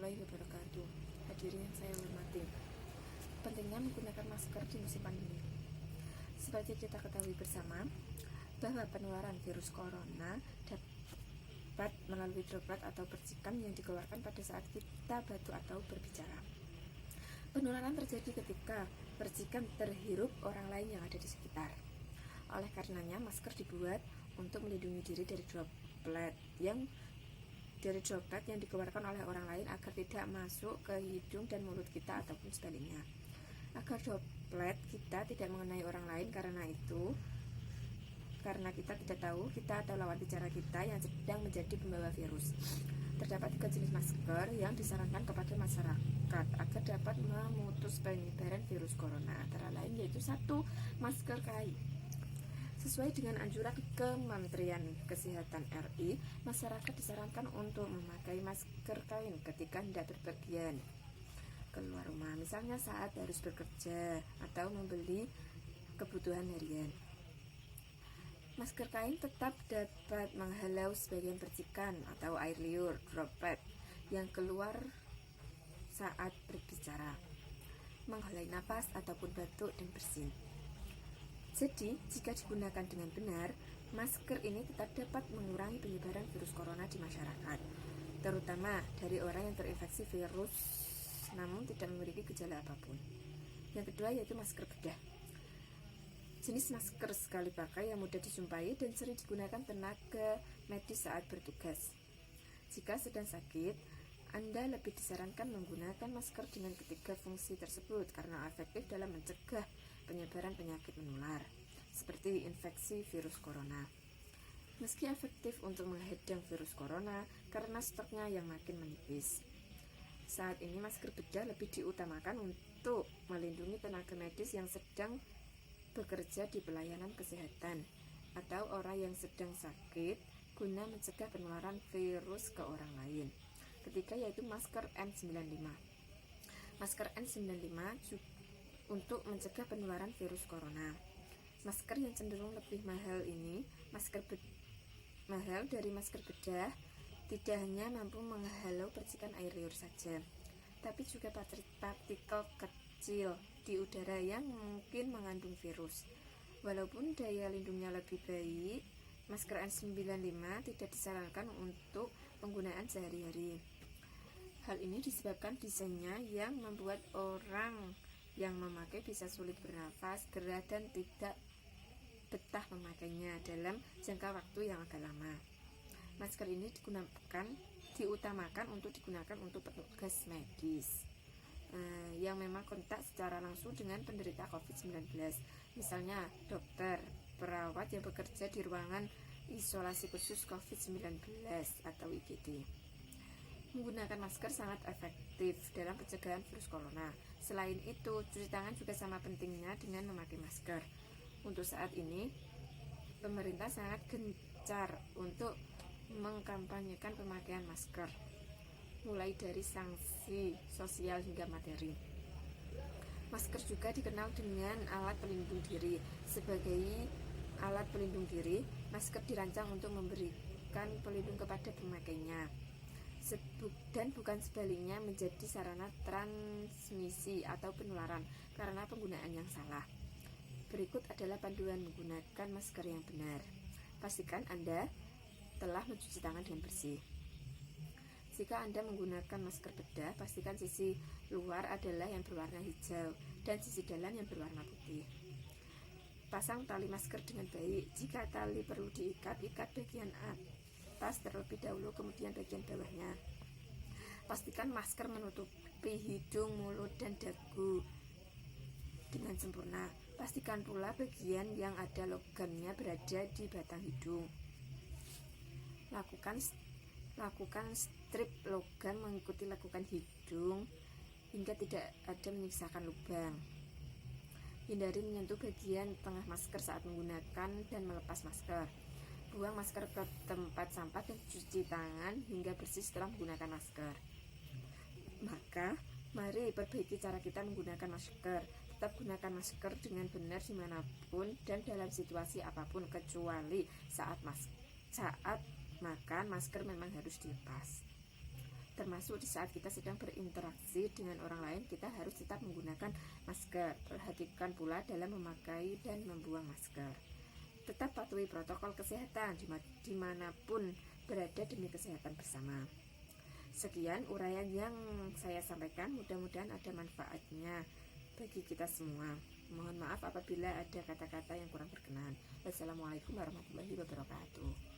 warahmatullahi wabarakatuh. Hadirin yang saya hormati, pentingnya menggunakan masker di musim pandemi. Seperti kita ketahui bersama bahwa penularan virus corona dapat melalui droplet atau percikan yang dikeluarkan pada saat kita batuk atau berbicara. Penularan terjadi ketika percikan terhirup orang lain yang ada di sekitar. Oleh karenanya, masker dibuat untuk melindungi diri dari droplet yang dikeluarkan oleh orang lain agar tidak masuk ke hidung dan mulut kita ataupun sebaliknya. Agar droplet kita tidak mengenai orang lain, karena kita tidak tahu kita atau lawan bicara kita yang sedang menjadi pembawa virus. Terdapat 3 jenis masker yang disarankan kepada masyarakat agar dapat memutus penyebaran virus corona, antara lain yaitu 1. Masker kain. Sesuai dengan anjuran Kementerian Kesehatan RI, masyarakat disarankan untuk memakai masker kain ketika hendak berpergian keluar rumah, misalnya saat harus bekerja atau membeli kebutuhan harian. Masker kain tetap dapat menghalau sebagian percikan atau air liur droplet yang keluar saat berbicara, menghalai napas ataupun batuk dan bersin. Jadi, jika digunakan dengan benar, masker ini tetap dapat mengurangi penyebaran virus corona di masyarakat, terutama dari orang yang terinfeksi virus namun tidak memiliki gejala apapun. Yang kedua yaitu masker bedah. Jenis masker sekali pakai yang mudah dijumpai dan sering digunakan tenaga medis saat bertugas. Jika sedang sakit, Anda lebih disarankan menggunakan masker dengan ketiga fungsi tersebut karena efektif dalam mencegah penyebaran penyakit menular seperti infeksi virus corona. Meski efektif untuk menghadang virus corona karena stoknya yang makin menipis, saat ini masker bedah lebih diutamakan untuk melindungi tenaga medis yang sedang bekerja di pelayanan kesehatan atau orang yang sedang sakit guna mencegah penularan virus ke orang lain. Ketiga yaitu masker N95. Masker N95 untuk mencegah penularan virus corona. Masker yang cenderung lebih mahal ini, mahal dari masker bedah, tidak hanya mampu menghalau percikan air liur saja, tapi juga partikel kecil di udara yang mungkin mengandung virus. Walaupun daya lindungnya lebih baik, masker N95 tidak disarankan untuk penggunaan sehari-hari. Hal ini disebabkan desainnya yang membuat orang yang memakai bisa sulit bernafas, gerah, dan tidak betah memakainya dalam jangka waktu yang agak lama. Masker ini diutamakan untuk digunakan untuk petugas medis yang memang kontak secara langsung dengan penderita COVID-19, misalnya dokter, perawat yang bekerja di ruangan isolasi khusus COVID-19 atau IGD. Menggunakan masker sangat efektif dalam pencegahan virus corona. Selain itu, cuci tangan juga sama pentingnya dengan memakai masker. Untuk saat ini, pemerintah sangat gencar untuk mengkampanyekan pemakaian masker, mulai dari sanksi sosial hingga materi. Masker juga dikenal dengan alat pelindung diri. Sebagai alat pelindung diri, masker dirancang untuk memberikan pelindung kepada pemakainya, dan bukan sebaliknya menjadi sarana transmisi atau penularan karena penggunaan yang salah. Berikut adalah panduan menggunakan masker yang benar. Pastikan Anda telah mencuci tangan dengan bersih. Jika Anda menggunakan masker bedah, pastikan sisi luar adalah yang berwarna hijau dan sisi dalam yang berwarna putih. Pasang tali masker dengan baik. Jika tali perlu diikat, ikat bagian atas terlebih dahulu, kemudian bagian bawahnya. Pastikan masker menutupi hidung, mulut, dan dagu dengan sempurna. Pastikan pula bagian yang ada logamnya berada di batang hidung. Lakukan strip logam mengikuti lekukan hidung hingga tidak ada menyisakan lubang. Hindari menyentuh bagian tengah masker saat menggunakan dan melepas masker. Buang masker ke tempat sampah dan cuci tangan hingga bersih setelah menggunakan masker. Maka, mari perbaiki cara kita menggunakan masker. Tetap gunakan masker dengan benar dimanapun dan dalam situasi apapun, kecuali saat makan masker memang harus dilepas. termasuk di saat kita sedang berinteraksi dengan orang lain, kita harus tetap menggunakan masker. Perhatikan pula dalam memakai dan membuang masker. Tetap patuhi protokol kesehatan dimanapun berada demi kesehatan bersama. Sekian uraian yang saya sampaikan, mudah-mudahan ada manfaatnya bagi kita semua. Mohon maaf apabila ada kata-kata yang kurang berkenan. Wassalamualaikum warahmatullahi wabarakatuh.